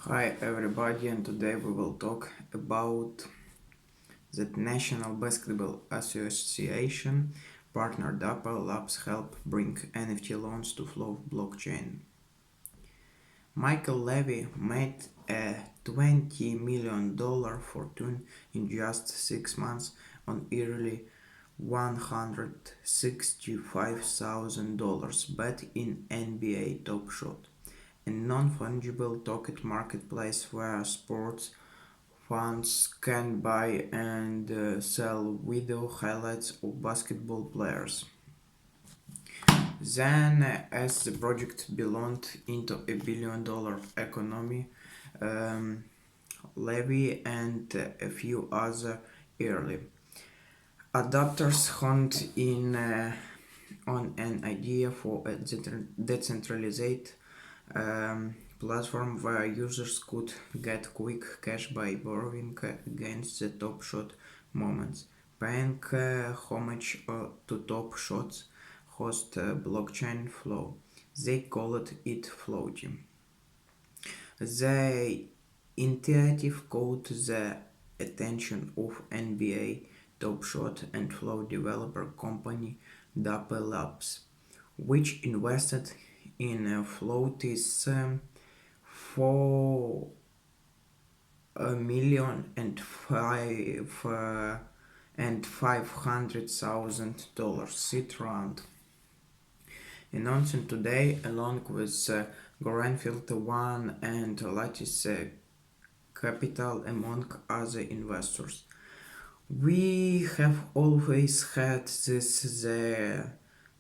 Hi everybody, and today we will talk about the National Basketball Association partner Dapper Labs help bring NFT loans to Flow blockchain. Michael Levy made a $20 million fortune in just 6 months on early $165,000 bet in NBA Top Shot, a non-fungible token marketplace where sports fans can buy and sell video highlights of basketball players. Then, as the project belonged into a $1 billion economy, um, Levy and a few other early adopters honed in on an idea for a decentralized platform where users could get quick cash by borrowing against the Top Shot moments, paying homage to Top Shot's host blockchain Flow. They called it Floaty. The initiative caught the attention of NBA Top Shot and Flow developer company Dapper Labs, which invested in Floaty's $4,500,000 seed round, announcing today along with Grenfell One and Lattice Capital among other investors. We have always had this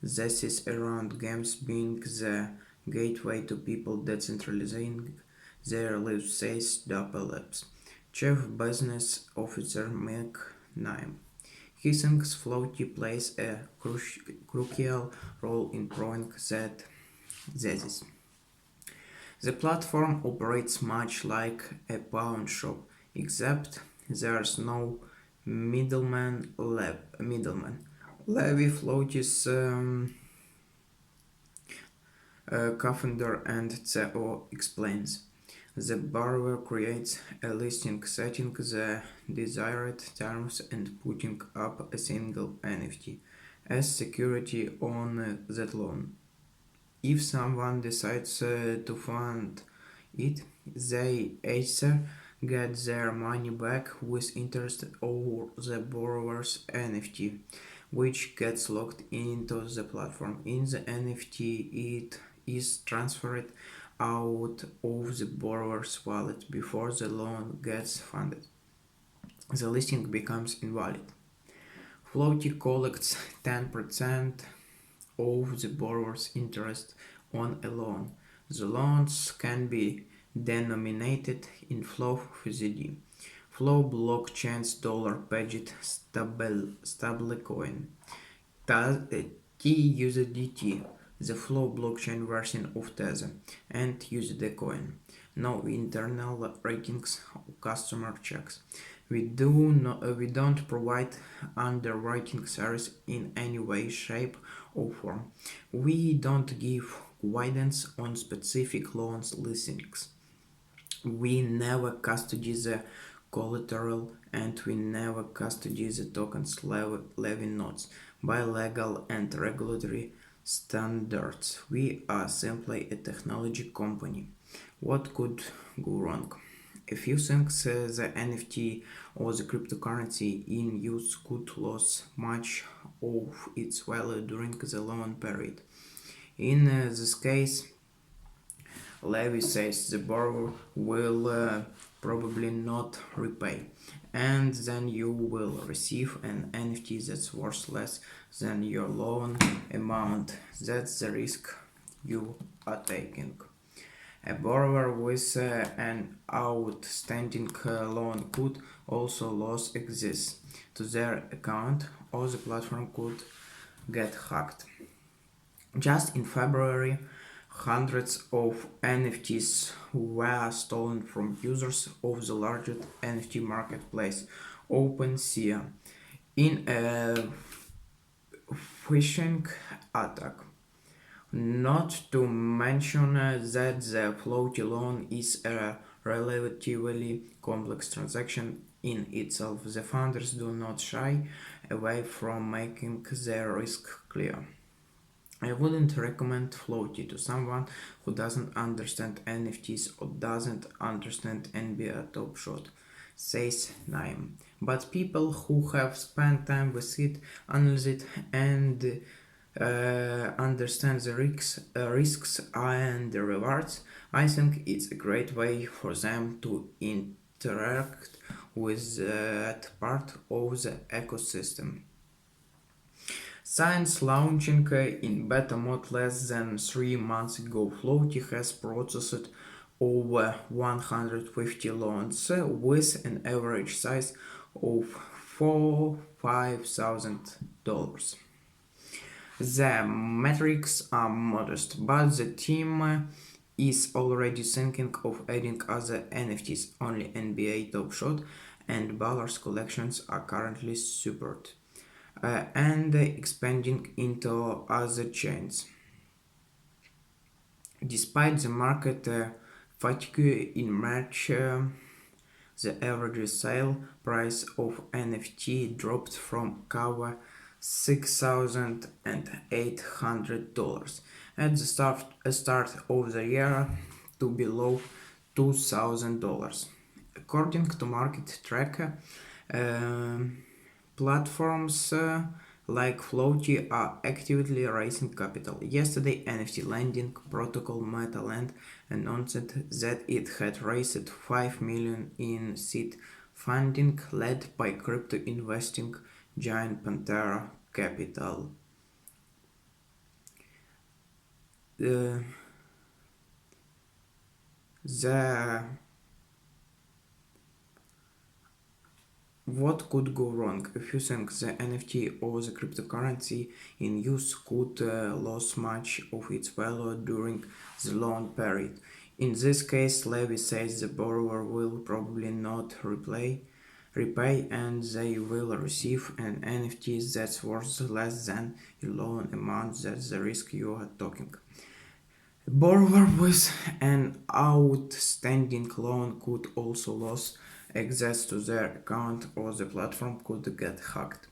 thesis around games being the gateway to people decentralizing their lives, says Dapper Labs Chief Business Officer Mick Naim. He thinks Floaty plays a crucial role in proving that thesis. The platform operates much like a pawn shop, except there's no middleman. Levy Floaty's co-founder and CEO explains. The borrower creates a listing setting the desired terms and putting up a single NFT as security on that loan. If someone decides to fund it, they either get their money back with interest or the borrower's NFT, which gets locked into the platform. In the NFT, it is transferred out of the borrower's wallet before the loan gets funded. The listing becomes invalid. Floaty collects 10% of the borrower's interest on a loan. The loans can be denominated in Flow USD, Flow blockchain's dollar-pegged stablecoin, TUSDT, the Flow blockchain version of Tether, and USD coin. No internal ratings or customer checks. We don't provide underwriting service in any way, shape, or form. We don't give guidance on specific loans listings. We never custody the collateral, and we never custody the tokens Levy notes by legal and regulatory standards. We are simply a technology company. What could go wrong? A few things: the NFT or the cryptocurrency in use could lose much of its value during the loan period. In this case, Levy says the borrower will probably not repay, and then you will receive an NFT that's worth less than your loan amount. That's the risk you are taking. A borrower with an outstanding loan could also lose access to their account, or the platform could get hacked. Just in February, hundreds of NFTs were stolen from users of the largest NFT marketplace, OpenSea, in a phishing attack. Not to mention that the floaty loan is a relatively complex transaction in itself. The founders do not shy away from making their risk clear. I wouldn't recommend Floaty to someone who doesn't understand NFTs or doesn't understand NBA Top Shot, says Naim. But people who have spent time with it, analyze it, and understand the risks and the rewards, I think it's a great way for them to interact with that part of the ecosystem. Since launching in beta mode less than 3 months ago, Floaty has processed over 150 loans with an average size of $5,000. The metrics are modest, but the team is already thinking of adding other NFTs. Only NBA Top Shot and Ballar's collections are currently supported, and expanding into other chains. Despite the market fatigue in March, the average sale price of NFT dropped from cover $6,800 at the start of the year to below $2,000. According to market tracker, platforms like Floaty are actively raising capital. Yesterday, NFT lending protocol MetaLand announced that it had raised $5 million in seed funding led by crypto investing giant Pantera Capital. The What could go wrong? If you think the NFT or the cryptocurrency in use could lose much of its value during the loan period. In this case, Levy says the borrower will probably not repay and they will receive an NFT that's worth less than your loan amount. That's the risk you are talking. A borrower with an outstanding loan could also lose access to their account or the platform could get hacked.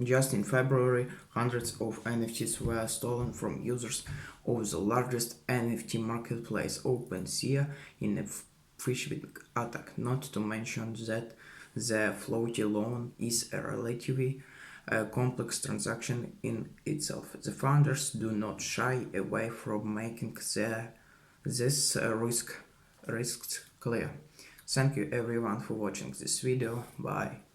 Just in February, hundreds of NFTs were stolen from users of the largest NFT marketplace, OpenSea, in a phishing attack. Not to mention that the Floaty loan is a relatively complex transaction in itself. The founders do not shy away from making this risks clear. Thank you everyone for watching this video. Bye.